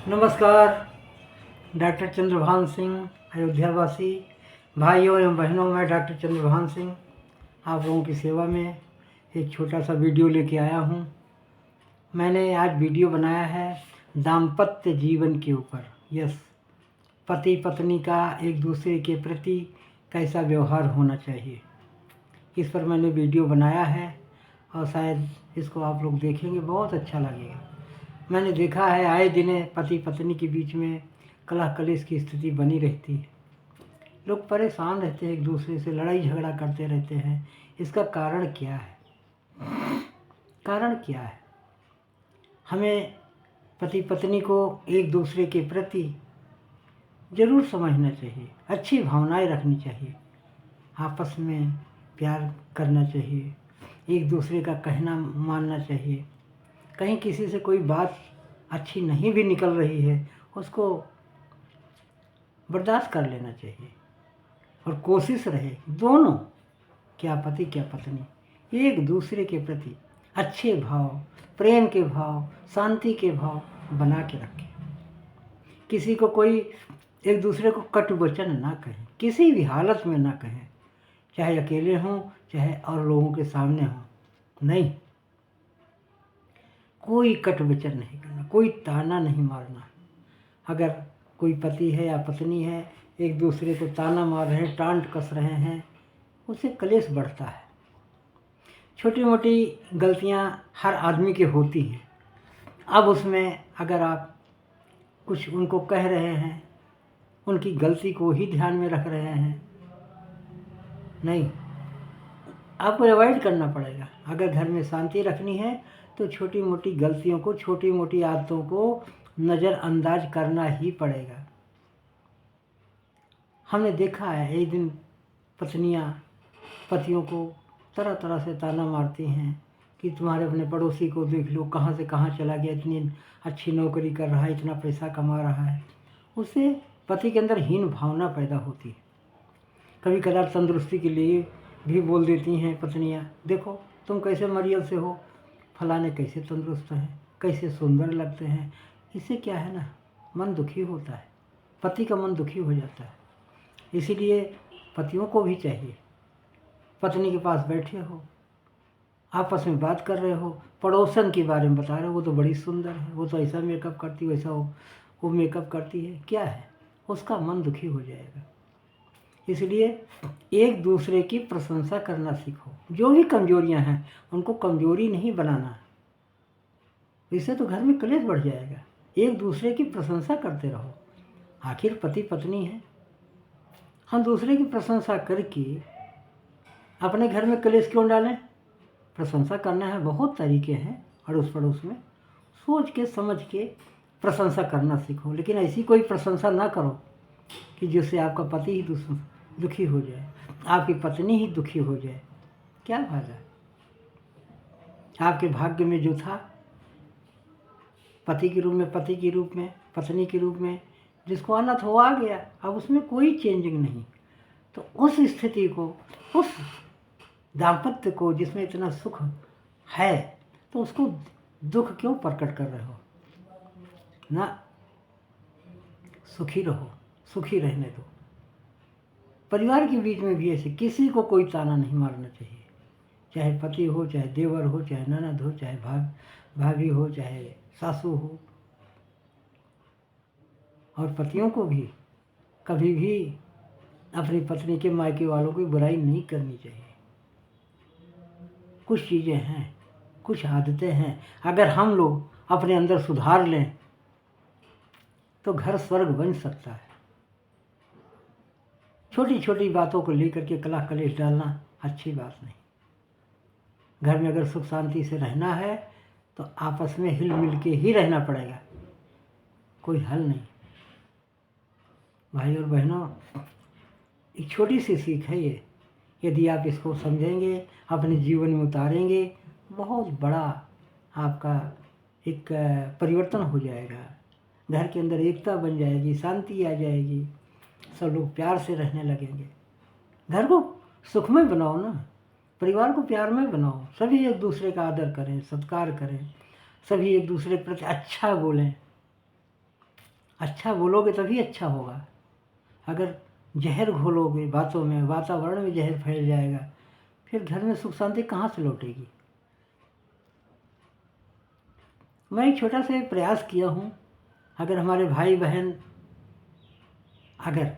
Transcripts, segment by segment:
नमस्कार। डॉक्टर चंद्रभान सिंह, अयोध्यावासी भाइयों एवं बहनों, मैं डॉक्टर चंद्रभान सिंह आप लोगों की सेवा में एक छोटा सा वीडियो लेके आया हूँ। मैंने आज वीडियो बनाया है दाम्पत्य जीवन के ऊपर। यस, पति पत्नी का एक दूसरे के प्रति कैसा व्यवहार होना चाहिए, इस पर मैंने वीडियो बनाया है और शायद इसको आप लोग देखेंगे, बहुत अच्छा लगेगा। मैंने देखा है आए दिन पति पत्नी के बीच में कलह कलेश की स्थिति बनी रहती है। लोग परेशान रहते हैं, एक दूसरे से लड़ाई झगड़ा करते रहते हैं। इसका कारण क्या है? कारण क्या है? हमें पति पत्नी को एक दूसरे के प्रति ज़रूर समझना चाहिए, अच्छी भावनाएं रखनी चाहिए, आपस में प्यार करना चाहिए, एक दूसरे का कहना मानना चाहिए। कहीं किसी से कोई बात अच्छी नहीं भी निकल रही है, उसको बर्दाश्त कर लेना चाहिए और कोशिश रहे दोनों, क्या पति क्या पत्नी, एक दूसरे के प्रति अच्छे भाव, प्रेम के भाव, शांति के भाव बना के रखें। किसी को कोई एक दूसरे को कटु वचन ना कहें, किसी भी हालत में ना कहें, चाहे अकेले हों चाहे और लोगों के सामने हों। नहीं, कोई कट वचन नहीं करना, कोई ताना नहीं मारना। अगर कोई पति है या पत्नी है, एक दूसरे को ताना मार रहे हैं, टांट कस रहे हैं, उससे कलेश बढ़ता है। छोटी मोटी गलतियां हर आदमी की होती हैं। अब उसमें अगर आप कुछ उनको कह रहे हैं, उनकी गलती को ही ध्यान में रख रहे हैं, नहीं, आपको अवॉइड करना पड़ेगा। अगर घर में शांति रखनी है तो छोटी मोटी गलतियों को, छोटी मोटी आदतों को नज़रअंदाज करना ही पड़ेगा। हमने देखा है एक दिन पत्नियां पतियों को तरह तरह से ताना मारती हैं कि तुम्हारे अपने पड़ोसी को देख लो, कहाँ से कहाँ चला गया, इतनी अच्छी नौकरी कर रहा है, इतना पैसा कमा रहा है। उससे पति के अंदर हीन भावना पैदा होती है। कभी कदार तंदुरुस्ती के लिए भी बोल देती हैं पत्नियां, देखो तुम कैसे मरियल से हो, फलाने कैसे तंदुरुस्त हैं, कैसे सुंदर लगते हैं। इससे क्या है ना, मन दुखी होता है, पति का मन दुखी हो जाता है। इसीलिए पतियों को भी चाहिए, पत्नी के पास बैठे हो, आपस में बात कर रहे हो, पड़ोसन के बारे में बता रहे हो, वो तो बड़ी सुंदर है, वो तो ऐसा मेकअप करती, वैसा वो मेकअप करती है, क्या है, उसका मन दुखी हो जाएगा। इसलिए एक दूसरे की प्रशंसा करना सीखो। जो भी कमजोरियां हैं उनको कमजोरी नहीं बनाना, इससे तो घर में कलेश बढ़ जाएगा। एक दूसरे की प्रशंसा करते रहो, आखिर पति पत्नी है। हम दूसरे की प्रशंसा करके अपने घर में कलेश क्यों डालें? प्रशंसा करना है, बहुत तरीके हैं, अड़ोस पड़ोस में सोच के समझ के प्रशंसा करना सीखो। लेकिन ऐसी कोई प्रशंसा ना करो कि जिससे आपका पति ही दुखी हो जाए, आपकी पत्नी ही दुखी हो जाए। क्या फायदा? आपके भाग्य में जो था, पति के रूप में, पति के रूप में, पत्नी के रूप में जिसको आना था वो आ गया, अब उसमें कोई चेंजिंग नहीं। तो उस स्थिति को, उस दाम्पत्य को जिसमें इतना सुख है, तो उसको दुख क्यों प्रकट कर रहे हो? ना, सुखी रहो, सुखी रहने दो। परिवार के बीच में भी ऐसे किसी को कोई ताना नहीं मारना चाहिए, चाहे पति हो, चाहे देवर हो, चाहे ननद हो, चाहे भाभी हो, चाहे सासू हो। और पतियों को भी कभी भी अपनी पत्नी के मायके वालों की बुराई नहीं करनी चाहिए। कुछ चीज़ें हैं, कुछ आदतें हैं, अगर हम लोग अपने अंदर सुधार लें तो घर स्वर्ग बन सकता है। छोटी छोटी बातों को लेकर के कलह कलेश डालना अच्छी बात नहीं। घर में अगर सुख शांति से रहना है तो आपस में हिल मिल के ही रहना पड़ेगा, कोई हल नहीं। भाई और बहनों, एक छोटी सी सीख है ये, यदि आप इसको समझेंगे, अपने जीवन में उतारेंगे, बहुत बड़ा आपका एक परिवर्तन हो जाएगा। घर के अंदर एकता बन जाएगी, शांति आ जाएगी, सब लोग प्यार से रहने लगेंगे। घर को सुखमय बनाओ ना, परिवार को प्यार में बनाओ, सभी एक दूसरे का आदर करें, सत्कार करें, सभी एक दूसरे के प्रति अच्छा बोलें। अच्छा बोलोगे तभी अच्छा होगा। अगर जहर घोलोगे बातों में, वातावरण में जहर फैल जाएगा, फिर घर में सुख शांति कहाँ से लौटेगी। मैं एक छोटा सा प्रयास किया हूँ, अगर हमारे भाई बहन अगर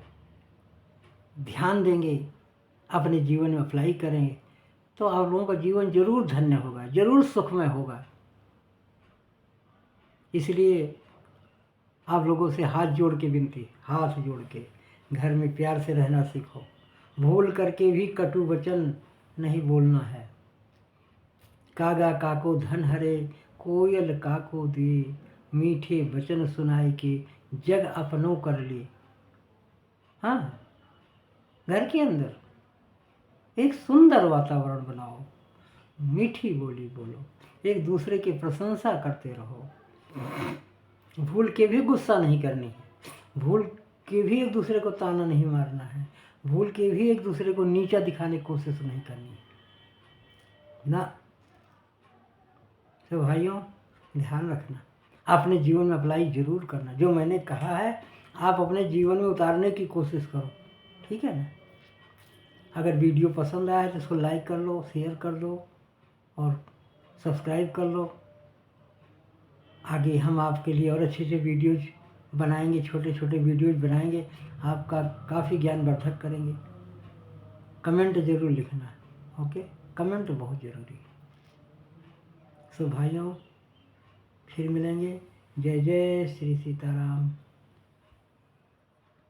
ध्यान देंगे, अपने जीवन में अप्लाई करेंगे, तो आप लोगों का जीवन जरूर धन्य होगा, जरूर सुखमय होगा। इसलिए आप लोगों से हाथ जोड़ के विनती, हाथ जोड़ के घर में प्यार से रहना सीखो। भूल करके भी कटु वचन नहीं बोलना है। कागा काको धन हरे, कोयल काको दिए, मीठे वचन सुनाए के जग अपनों कर लिए। हाँ, घर के अंदर एक सुंदर वातावरण बनाओ, मीठी बोली बोलो, एक दूसरे की प्रशंसा करते रहो। भूल के भी गुस्सा नहीं करनी है, भूल के भी एक दूसरे को ताना नहीं मारना है, भूल के भी एक दूसरे को नीचा दिखाने की कोशिश नहीं करनी है ना। तो भाइयों, ध्यान रखना, अपने जीवन में अप्लाई जरूर करना। जो मैंने कहा है आप अपने जीवन में उतारने की कोशिश करो, ठीक है ना। अगर वीडियो पसंद आया तो इसको लाइक कर लो, शेयर कर दो और सब्सक्राइब कर लो। आगे हम आपके लिए और अच्छे अच्छे वीडियोज बनाएंगे, छोटे छोटे वीडियोज बनाएंगे, आपका काफ़ी ज्ञानवर्धक करेंगे। कमेंट ज़रूर लिखना, ओके, कमेंट बहुत ज़रूरी है। सो भाइयों, फिर मिलेंगे। जय जय श्री सीताराम।